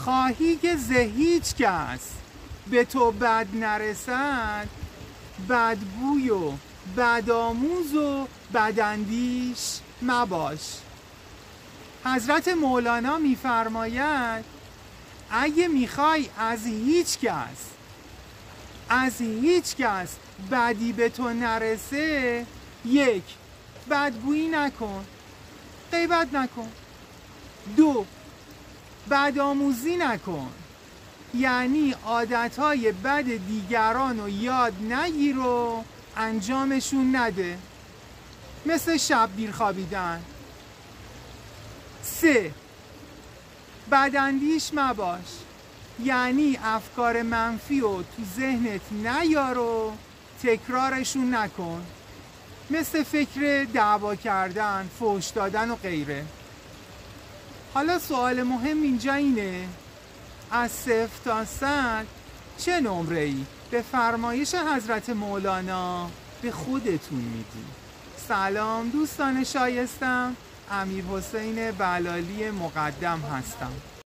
خواهی که ز هیچ کس به تو بد نرسد، بدگوی و بدآموز و بداندیش مباش. حضرت مولانا میفرماید اگه میخوای از هیچ کس بدی به تو نرسه، یک، بدگویی نکن، غیبت نکن. دو، بدآموزی نکن، یعنی عادتهای بد دیگران رو یاد نگیر و انجامشون نده، مثل شب دیر خوابیدن. سه، بداندیش مباش، یعنی افکار منفی رو تو ذهنت نیار و تکرارشون نکن، مثل فکر دعوا کردن، فحش دادن و غیره. حالا سوال مهم اینجا اینه، از 0 تا 100 چه نمره‌ای به فرمایش حضرت مولانا به خودتون میدی؟ سلام دوستان شایستم، امیرحسین بلالی مقدم هستم.